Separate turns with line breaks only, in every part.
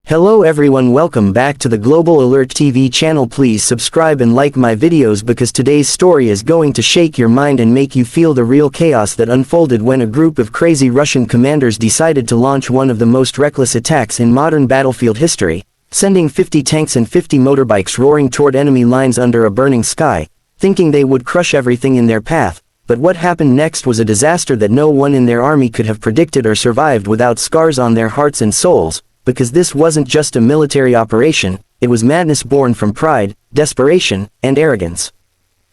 Hello everyone, welcome back to the Global Alert TV channel. Please subscribe and like my videos because today's story is going to shake your mind and make you feel the real chaos that unfolded when a group of crazy Russian commanders decided to launch one of the most reckless attacks in modern battlefield history, sending 50 tanks and 50 motorbikes roaring toward enemy lines under a burning sky, thinking they would crush everything in their path. But what happened next was a disaster that no one in their army could have predicted or survived without scars on their hearts and souls. Because this wasn't just a military operation, it was madness born from pride, desperation, and arrogance.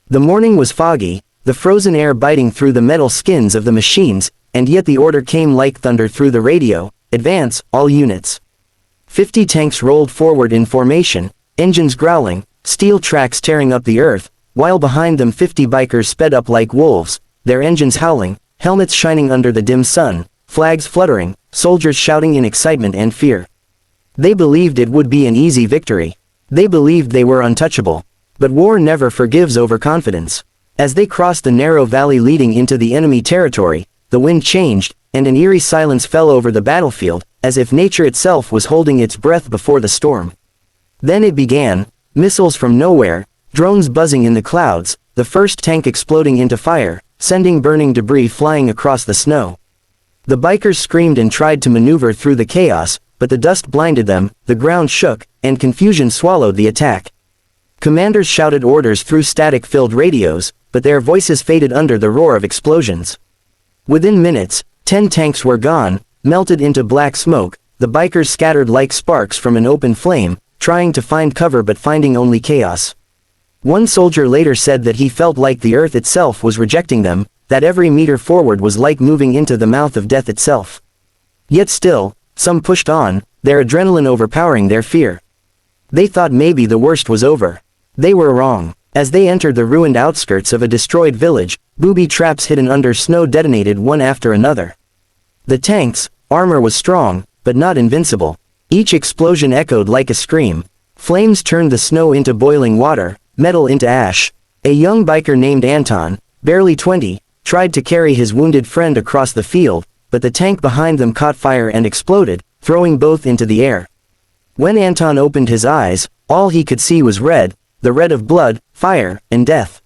The morning was foggy, the frozen air biting through the metal skins of the machines, and yet the order came like thunder through the radio: advance, all units. 50 tanks rolled forward in formation, engines growling, steel tracks tearing up the earth, while behind them 50 bikers sped up like wolves, their engines howling, helmets shining under the dim sun, flags fluttering, soldiers shouting in excitement and fear. They believed it would be an easy victory. They believed they were untouchable. But war never forgives overconfidence. As they crossed the narrow valley leading into the enemy territory, the wind changed, and an eerie silence fell over the battlefield, as if nature itself was holding its breath before the storm. Then it began: missiles from nowhere, drones buzzing in the clouds, the first tank exploding into fire, sending burning debris flying across the snow. The bikers screamed and tried to maneuver through the chaos, but the dust blinded them, the ground shook, and confusion swallowed the attack. Commanders shouted orders through static-filled radios, but their voices faded under the roar of explosions. Within minutes, 10 tanks were gone, melted into black smoke, the bikers scattered like sparks from an open flame, trying to find cover but finding only chaos. One soldier later said that he felt like the earth itself was rejecting them, that every meter forward was like moving into the mouth of death itself. Yet still, some pushed on, their adrenaline overpowering their fear. They thought maybe the worst was over. They were wrong. As they entered the ruined outskirts of a destroyed village, booby traps hidden under snow detonated one after another. The tanks' armor was strong, but not invincible. Each explosion echoed like a scream. Flames turned the snow into boiling water, metal into ash. A young biker named Anton, barely 20, tried to carry his wounded friend across the field, but the tank behind them caught fire and exploded, throwing both into the air. When Anton opened his eyes, all he could see was red, the red of blood, fire, and death.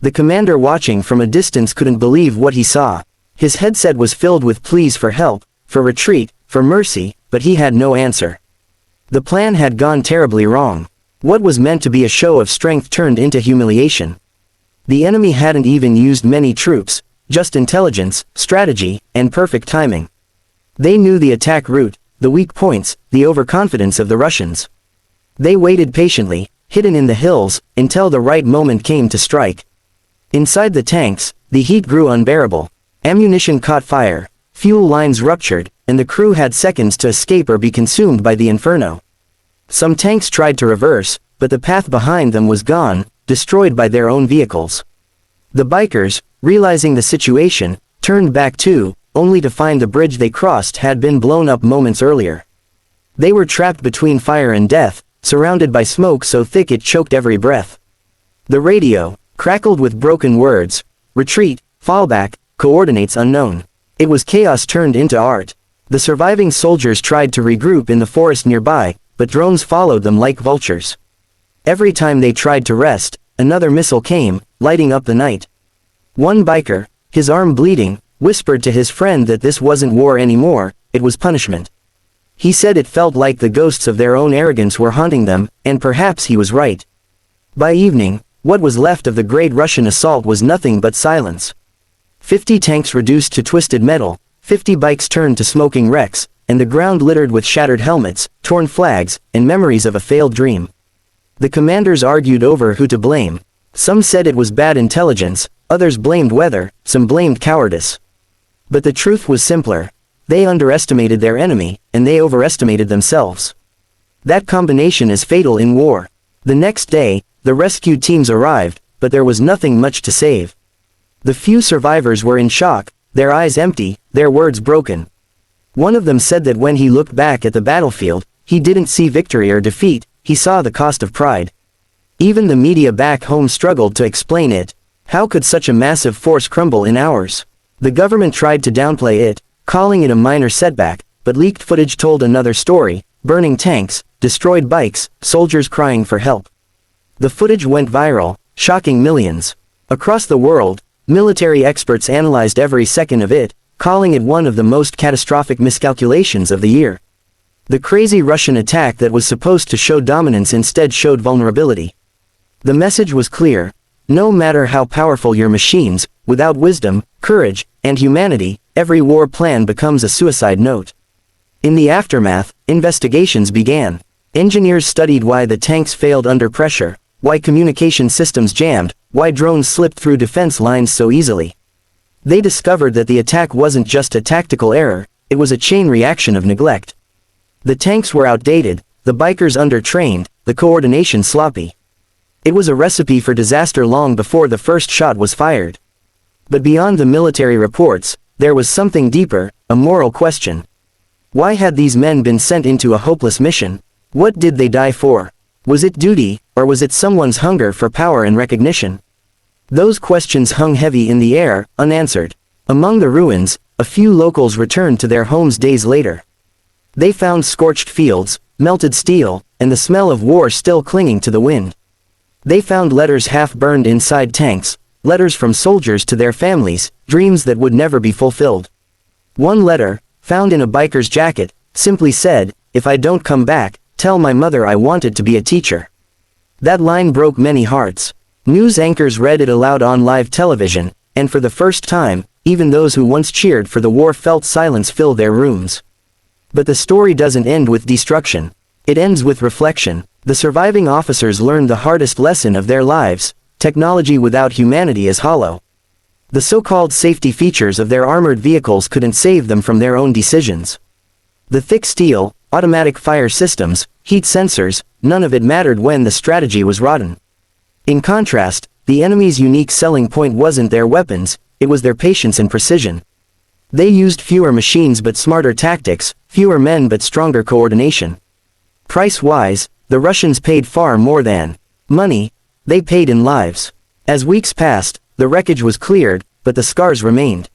The commander watching from a distance couldn't believe what he saw. His headset was filled with pleas for help, for retreat, for mercy, but he had no answer. The plan had gone terribly wrong. What was meant to be a show of strength turned into humiliation. The enemy hadn't even used many troops, just intelligence, strategy, and perfect timing. They knew the attack route, the weak points, the overconfidence of the Russians. They waited patiently, hidden in the hills, until the right moment came to strike. Inside the tanks, the heat grew unbearable. Ammunition caught fire, fuel lines ruptured, and the crew had seconds to escape or be consumed by the inferno. Some tanks tried to reverse, but the path behind them was gone, destroyed by their own vehicles. The bikers, realizing the situation, turned back too, only to find the bridge they crossed had been blown up moments earlier. They were trapped between fire and death, surrounded by smoke so thick it choked every breath. The radio crackled with broken words: retreat, fall back, coordinates unknown. It was chaos turned into art. The surviving soldiers tried to regroup in the forest nearby, but drones followed them like vultures. Every time they tried to rest, another missile came, lighting up the night. One biker, his arm bleeding, whispered to his friend that this wasn't war anymore, it was punishment. He said it felt like the ghosts of their own arrogance were haunting them, and perhaps he was right. By evening, what was left of the great Russian assault was nothing but silence. 50 tanks reduced to twisted metal, 50 bikes turned to smoking wrecks, and the ground littered with shattered helmets, torn flags, and memories of a failed dream. The commanders argued over who to blame. Some said it was bad intelligence, others blamed weather, some blamed cowardice. But the truth was simpler. They underestimated their enemy, and they overestimated themselves. That combination is fatal in war. The next day, the rescue teams arrived, but there was nothing much to save. The few survivors were in shock, their eyes empty, their words broken. One of them said that when he looked back at the battlefield, he didn't see victory or defeat, he saw the cost of pride. Even the media back home struggled to explain it. How could such a massive force crumble in hours? The government tried to downplay it, calling it a minor setback, but leaked footage told another story: burning tanks, destroyed bikes, soldiers crying for help. The footage went viral, shocking millions. Across the world, military experts analyzed every second of it, calling it one of the most catastrophic miscalculations of the year. The crazy Russian attack that was supposed to show dominance instead showed vulnerability. The message was clear: no matter how powerful your machines, without wisdom, courage, and humanity, every war plan becomes a suicide note. In the aftermath, investigations began. Engineers studied why the tanks failed under pressure, why communication systems jammed, why drones slipped through defense lines so easily. They discovered that the attack wasn't just a tactical error, it was a chain reaction of neglect. The tanks were outdated, the bikers undertrained, the coordination sloppy. It was a recipe for disaster long before the first shot was fired. But beyond the military reports, there was something deeper, a moral question. Why had these men been sent into a hopeless mission? What did they die for? Was it duty, or was it someone's hunger for power and recognition? Those questions hung heavy in the air, unanswered. Among the ruins, a few locals returned to their homes days later. They found scorched fields, melted steel, and the smell of war still clinging to the wind. They found letters half-burned inside tanks, letters from soldiers to their families, dreams that would never be fulfilled. One letter, found in a biker's jacket, simply said, "If I don't come back, tell my mother I wanted to be a teacher." That line broke many hearts. News anchors read it aloud on live television, and for the first time, even those who once cheered for the war felt silence fill their rooms. But the story doesn't end with destruction. It ends with reflection. The surviving officers learned the hardest lesson of their lives: technology without humanity is hollow. The so-called safety features of their armored vehicles couldn't save them from their own decisions. The thick steel, automatic fire systems, heat sensors, none of it mattered when the strategy was rotten. In contrast, the enemy's unique selling point wasn't their weapons, it was their patience and precision. They used fewer machines but smarter tactics, fewer men but stronger coordination. Price-wise, the Russians paid far more than money, they paid in lives. As weeks passed, the wreckage was cleared, but the scars remained.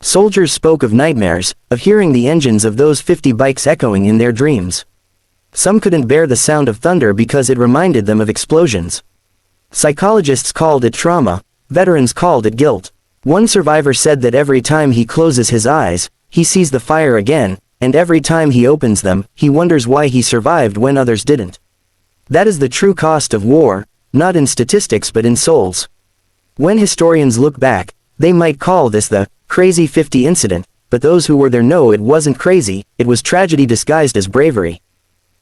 Soldiers spoke of nightmares, of hearing the engines of those 50 bikes echoing in their dreams. Some couldn't bear the sound of thunder because it reminded them of explosions. Psychologists called it trauma, veterans called it guilt. One survivor said that every time he closes his eyes, he sees the fire again, and every time he opens them, he wonders why he survived when others didn't. That is the true cost of war, not in statistics but in souls. When historians look back, they might call this the Crazy 50 incident, but those who were there know it wasn't crazy, it was tragedy disguised as bravery.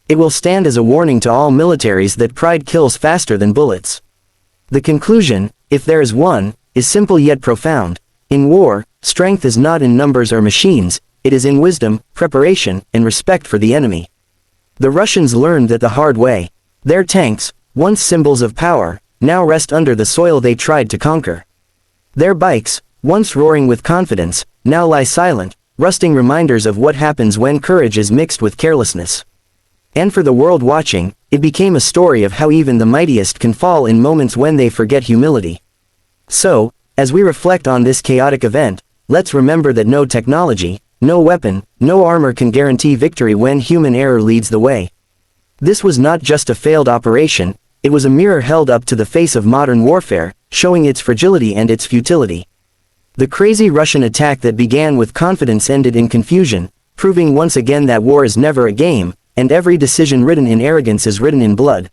It will stand as a warning to all militaries that pride kills faster than bullets. The conclusion, if there is one, is simple yet profound. In war, strength is not in numbers or machines, it is in wisdom, preparation, and respect for the enemy. The Russians learned that the hard way. Their tanks, once symbols of power, now rest under the soil they tried to conquer. Their bikes, once roaring with confidence, now lie silent, rusting reminders of what happens when courage is mixed with carelessness. And for the world watching, it became a story of how even the mightiest can fall in moments when they forget humility. So, as we reflect on this chaotic event, let's remember that no technology, no weapon, no armor can guarantee victory when human error leads the way. This was not just a failed operation, it was a mirror held up to the face of modern warfare, showing its fragility and its futility. The crazy Russian attack that began with confidence ended in confusion, proving once again that war is never a game, and every decision written in arrogance is written in blood.